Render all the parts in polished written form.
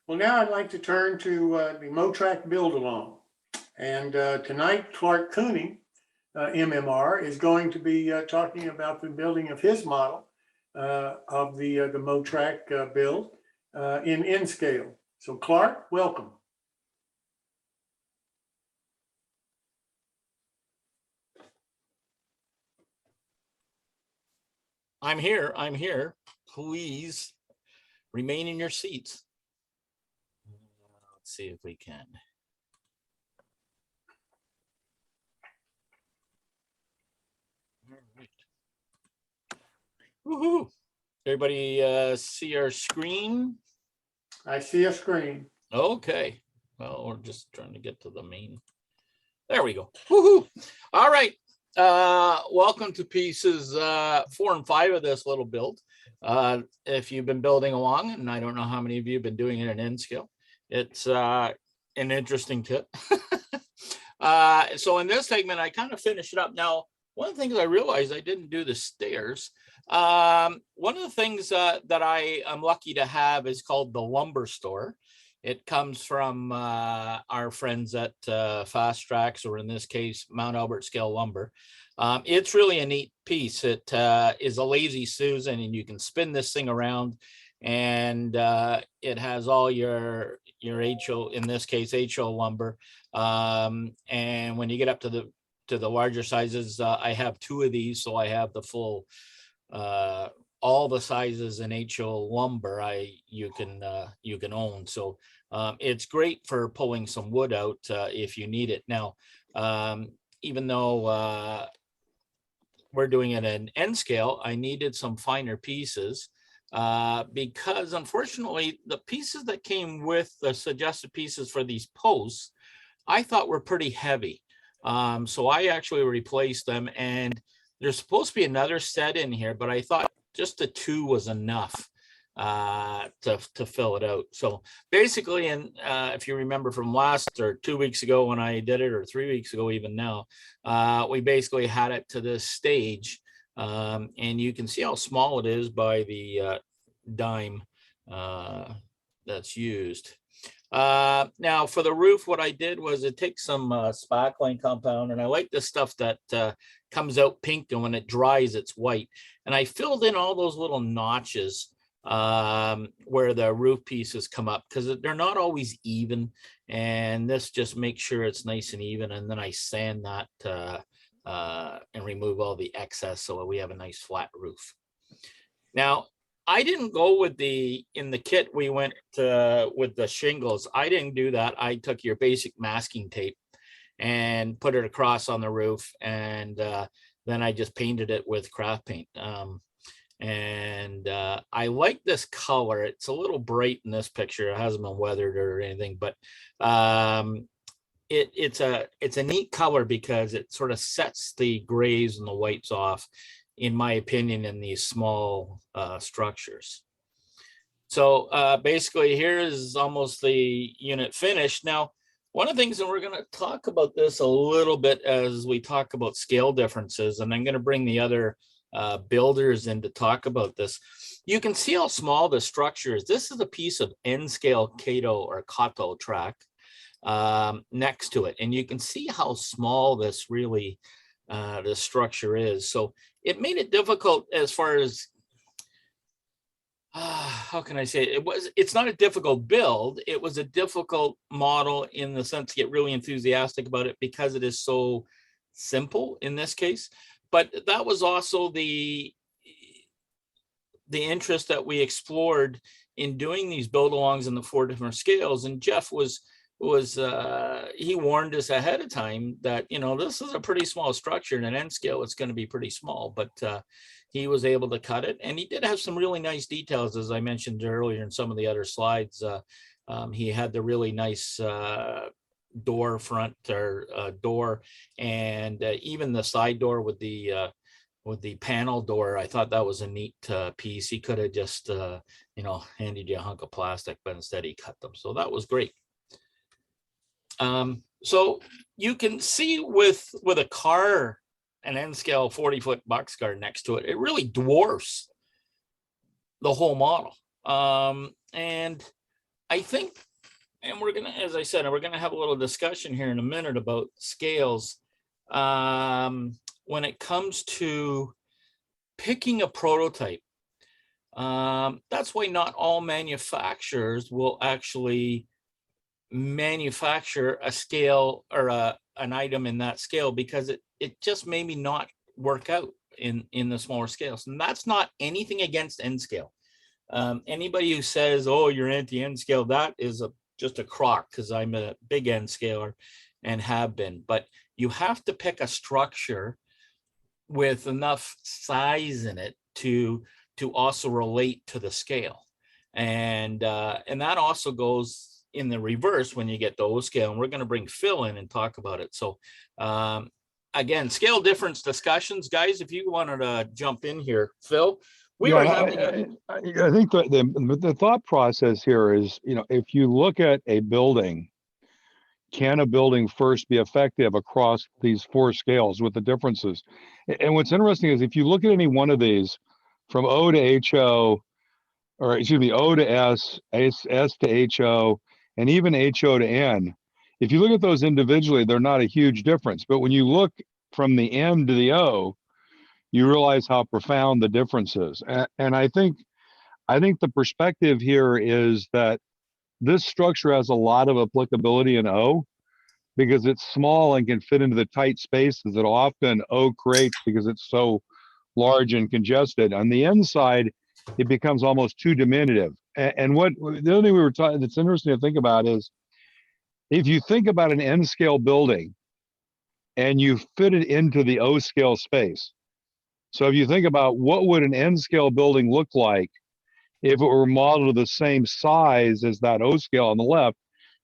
Well, now I'd like to turn to the MoTrak build along. And tonight, Clark Cooney, MMR, is going to be talking about the building of his model of the MoTrak build in N scale. So Clark, welcome. I'm here. Please remain in your seats. Let's see if we can. All right. Woohoo! Everybody see our screen? I see a screen. Okay. Well, we're just trying to get to the main. There we go. Woohoo! All right. Welcome to pieces 4 and 5 of this little build. If you've been building along, and I don't know how many of you have been doing it in N scale, it's an interesting tip. So in this segment, I kind of finish it up. Now, one of the things I realized I didn't do the stairs. One of the things that I am lucky to have is called the lumber store. It comes from our friends at Fast Tracks, or in this case, Mount Albert Scale Lumber. It's really a neat piece. It is a lazy Susan, and you can spin this thing around, and it has all your HO, in this case, HO lumber. And when you get up to the larger sizes, I have 2 of these, so I have the full all the sizes in HO lumber you can own. So it's great for pulling some wood out if you need it. Now, even though we're doing it in N scale, I needed some finer pieces because unfortunately the pieces that came with the suggested pieces for these posts, I thought were pretty heavy. So I actually replaced them, and there's supposed to be another set in here, but I thought just the 2 was enough to fill it out. So basically, and if you remember from last or 2 weeks ago when I did it, or 3 weeks ago even now, we basically had it to this stage, and you can see how small it is by the dime that's used. Now for the roof, what I did was it takes some spackling compound, and I like this stuff that comes out pink, and when it dries, it's white. And I filled in all those little notches where the roof pieces come up, because they're not always even. And this just makes sure it's nice and even. And then I sand that and remove all the excess, so we have a nice flat roof. Now, I didn't go with in the kit we went with the shingles. I didn't do that. I took your basic masking tape and put it across on the roof, and then I just painted it with craft paint. And I like this color. It's a little bright in this picture. It hasn't been weathered or anything, but it's a neat color because it sort of sets the grays and the whites off, in my opinion, in these small structures. So basically here is almost the unit finished. Now, one of the things, and we're going to talk about this a little bit as we talk about scale differences, and I'm going to bring the other builders in to talk about this. You can see how small the structure is. This is a piece of N scale Kato or Kato track next to it. And you can see how small this really, the structure is. So it made it difficult as far as, how can I say it? It's not a difficult build. It was a difficult model in the sense to get really enthusiastic about it because it is so simple in this case. But that was also the interest that we explored in doing these build-alongs in the 4 different scales. And Jeff he warned us ahead of time that, this is a pretty small structure. In an N scale, it's going to be pretty small, but he was able to cut it. And he did have some really nice details, as I mentioned earlier in some of the other slides. He had the really nice door front or door, and even the side door with the panel door. I thought that was a neat piece. He could have just handed you a hunk of plastic, but instead he cut them. So that was great. So you can see with a car, an N scale 40-foot boxcar next to it, it really dwarfs the whole model. And I think, and we're gonna, as I said, we're gonna have a little discussion here in a minute about scales. When it comes to picking a prototype, that's why not all manufacturers will actually manufacture a scale or an item in that scale, because it just maybe not work out in the smaller scales. And that's not anything against N scale. Anybody who says, oh, you're anti-N scale, that is just a crock, because I'm a big N scaler and have been. But you have to pick a structure with enough size in it to also relate to the scale. And that also goes in the reverse when you get the O scale. And we're going to bring Phil in and talk about it. So again, scale difference discussions, guys, if you wanted to jump in here, Phil. We were having I think the thought process here is, if you look at a building, can a building first be effective across these 4 scales with the differences? And what's interesting is, if you look at any one of these, from O to HO, or excuse me, O to S, S to HO, and even HO to N, if you look at those individually, they're not a huge difference. But when you look from the M to the O, you realize how profound the difference is. And I think the perspective here is that this structure has a lot of applicability in O, because it's small and can fit into the tight spaces that often O creates because it's so large and congested. On the N side, it becomes almost too diminutive. And what the other thing we were talking that's interesting to think about is, if you think about an N scale building and you fit it into the O scale space. So if you think about what would an N scale building look like if it were modeled to the same size as that O scale on the left,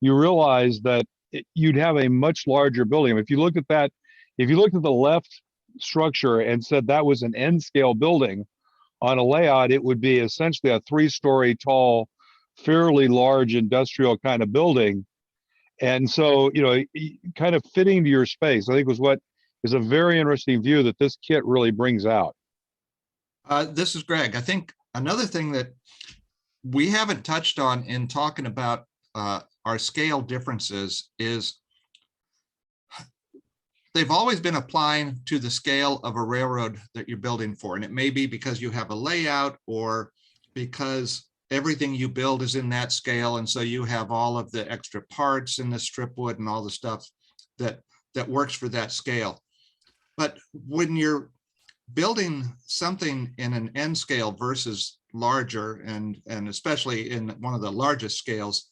you realize that you'd have a much larger building. If you looked at that, if you looked at the left structure and said that was an N scale building on a layout, it would be essentially a 3-story tall, fairly large industrial kind of building. And so, kind of fitting to your space, I think, was what is a very interesting view that this kit really brings out. This is Greg. I think another thing that we haven't touched on in talking about our scale differences is they've always been applying to the scale of a railroad that you're building for. And it may be because you have a layout, or because everything you build is in that scale. And so you have all of the extra parts in the strip wood and all the stuff that works for that scale. But when you're building something in an N scale versus larger, and especially in one of the largest scales,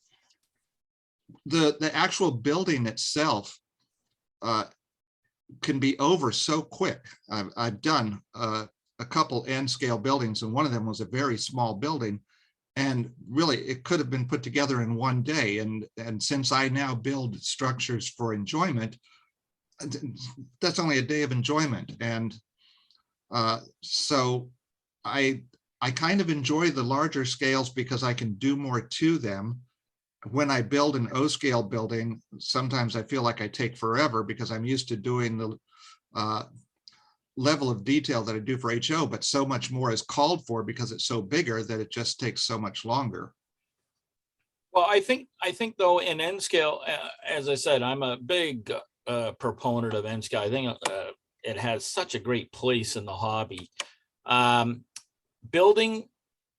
the actual building itself can be over so quick. I've done a couple N scale buildings, and one of them was a very small building, and really it could have been put together in one day. And since I now build structures for enjoyment, that's only a day of enjoyment. And so I kind of enjoy the larger scales because I can do more to them. When I build an O scale building, sometimes I feel like I take forever because I'm used to doing the level of detail that I do for HO, but so much more is called for because it's so bigger that it just takes so much longer. Well, I think though, in N scale, as I said, I'm a big proponent of N scale. I think it has such a great place in the hobby. Building,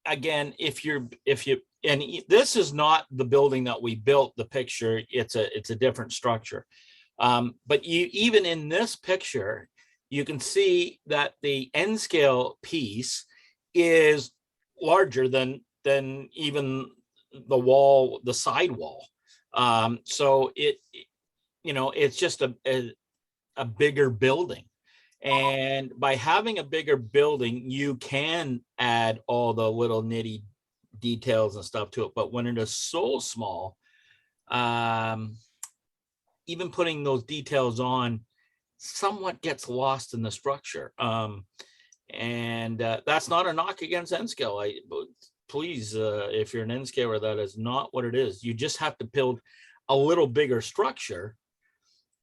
again, if you and this is not the building that we built, the picture, it's a different structure. But even in this picture, you can see that the N scale piece is larger than even the wall, the side wall. So it's just a bigger building. And by having a bigger building, you can add all the little nitty details and stuff to it. But when it is so small, even putting those details on somewhat gets lost in the structure. And that's not a knock against N scale. Please, if you're an N scaler, that is not what it is. You just have to build a little bigger structure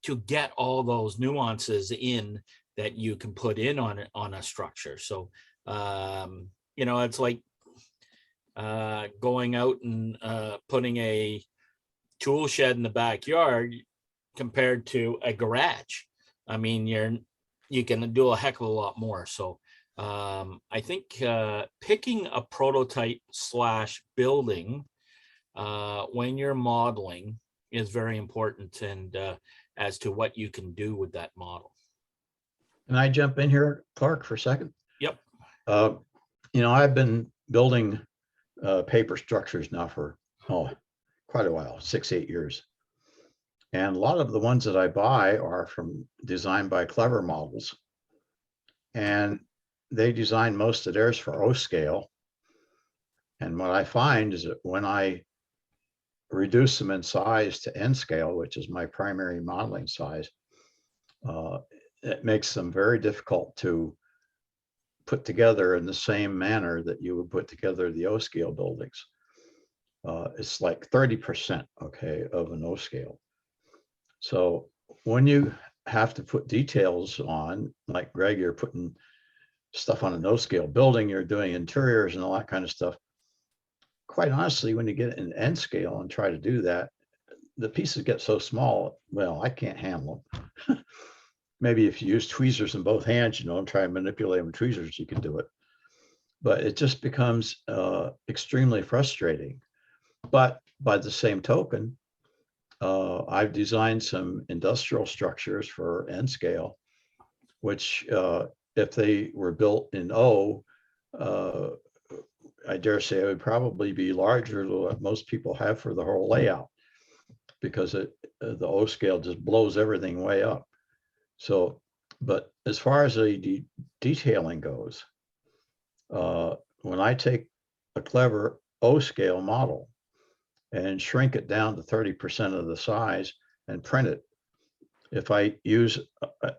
to get all those nuances in that you can put in on a structure. So, it's like going out and putting a tool shed in the backyard compared to a garage. I mean, you can do a heck of a lot more. So I think picking a prototype / building when you're modeling is very important, and as to what you can do with that model. Can I jump in here, Clark, for a second? Yep. I've been building paper structures now for quite a while, 6-8 years. And a lot of the ones that I buy are designed by Clever Models. And they design most of theirs for O scale. And what I find is that when I reduce them in size to N scale, which is my primary modeling size, it makes them very difficult to put together in the same manner that you would put together the O scale buildings. It's like 30%, okay, of an O scale. So when you have to put details on, like Greg, you're putting stuff on an O scale building, you're doing interiors and all that kind of stuff. Quite honestly, when you get an N scale and try to do that, the pieces get so small, well, I can't handle them. Maybe if you use tweezers in both hands, and try and manipulate them with tweezers, you can do it. But it just becomes extremely frustrating. But by the same token, I've designed some industrial structures for N scale, which if they were built in O, I dare say it would probably be larger than what most people have for the whole layout, because the O scale just blows everything way up. So, but as far as the detailing goes, when I take a Clever O scale model and shrink it down to 30% of the size and print it, if I use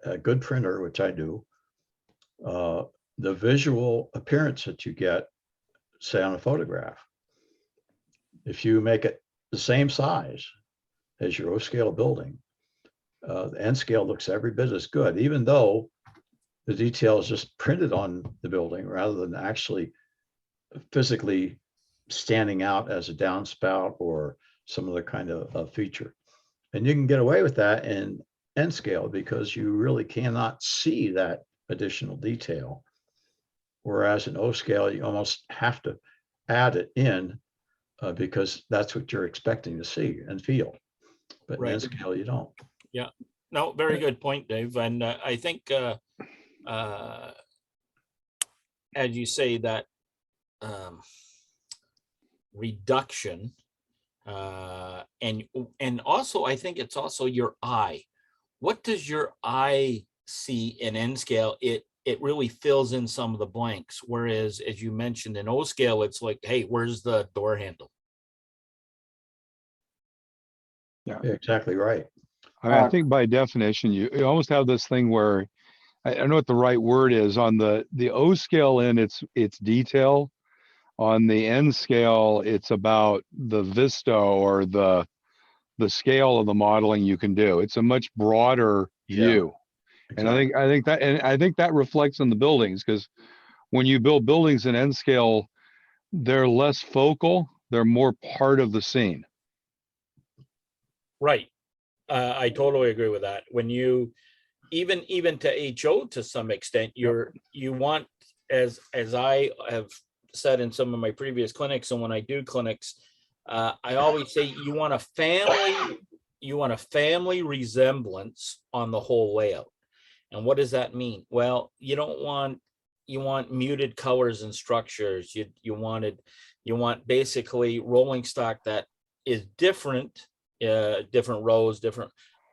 a good printer, which I do, the visual appearance that you get, say on a photograph, if you make it the same size as your O scale building, the N scale looks every bit as good, even though the detail is just printed on the building rather than actually physically standing out as a downspout or some other kind of feature. And you can get away with that in N scale because you really cannot see that additional detail. Whereas in O scale, you almost have to add it in because that's what you're expecting to see and feel. But in N scale, you don't. Yeah, no, very good point, Dave. And I think, as you say, that reduction, and also I think it's also your eye. What does your eye see in N scale? It really fills in some of the blanks. Whereas, as you mentioned, in O scale, it's like, hey, where's the door handle? Yeah, exactly right. I mean, I think by definition, you almost have this thing where I don't know what the right word is on the O scale in its detail. On the N scale, it's about the vista or the scale of the modeling you can do. It's a much broader view. And I think that reflects on the buildings, because when you build buildings in N scale, they're less focal, they're more part of the scene. Right. I totally agree with that. When you even to HO to some extent, you want, as I have said in some of my previous clinics, and when I do clinics, I always say you want a family resemblance on the whole layout. And what does that mean? Well, you want muted colors and structures. You want basically rolling stock that is different, different rows,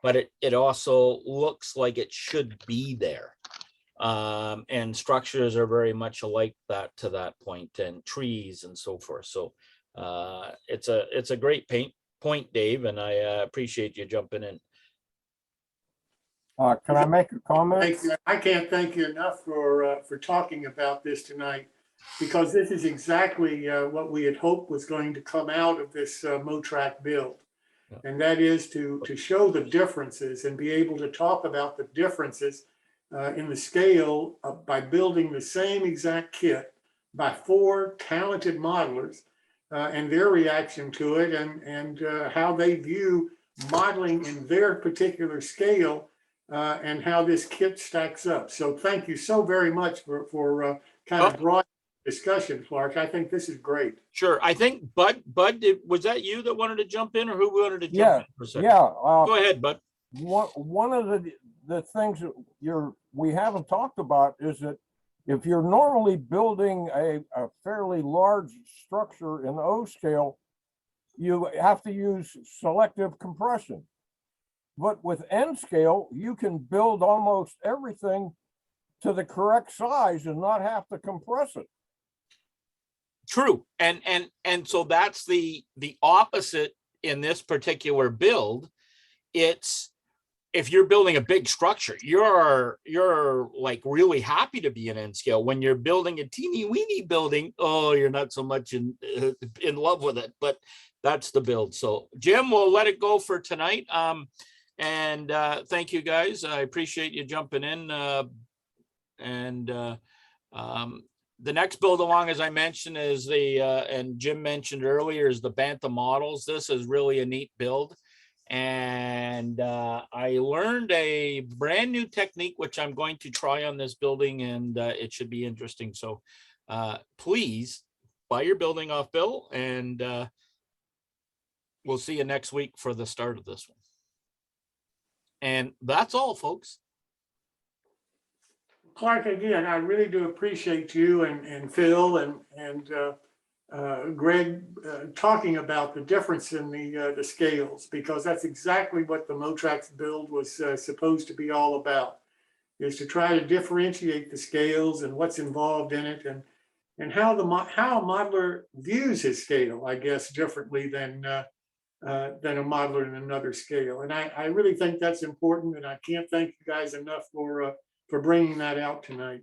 but it also looks like it should be there. And structures are very much alike to that point, and trees and so forth. So it's a great point, Dave, and I appreciate you jumping in. Can I make a comment? Thank you. I can't thank you enough for talking about this tonight, because this is exactly what we had hoped was going to come out of this MoTrak build. And that is to show the differences and be able to talk about the differences in the scale by building the same exact kit by 4 talented modelers and their reaction to it, and how they view modeling in their particular scale, and how this kit stacks up. So thank you so very much for kind of broad discussion, Clark. I think this is great. Sure. I think Bud, was that you that wanted to jump in, or who wanted to jump Yeah, in for a second? yeah. Go ahead, Bud. One of the things that we haven't talked about is that if you're normally building a fairly large structure in the O scale, you have to use selective compression. But with N scale, you can build almost everything to the correct size and not have to compress it. True. And so that's the opposite in this particular build. It's, if you're building a big structure, you're like really happy to be in N scale. When you're building a teeny weeny building, oh, you're not so much in love with it. But that's the build. So Jim, we'll let it go for tonight. And thank you guys. I appreciate you jumping in. The next build along, as I mentioned, is and Jim mentioned earlier, is the Bantha models. This is really a neat build. And I learned a brand new technique, which I'm going to try on this building, and it should be interesting. So please buy your building off Bill, and we'll see you next week for the start of this one. And that's all, folks. Clark, again, I really do appreciate you and Phil and Greg talking about the difference in the scales, because that's exactly what the MoTrak build was supposed to be all about, is to try to differentiate the scales and what's involved in it, and how a modeler views his scale, I guess, differently than a modeler in another scale. And I really think that's important, and I can't thank you guys enough for bringing that out tonight.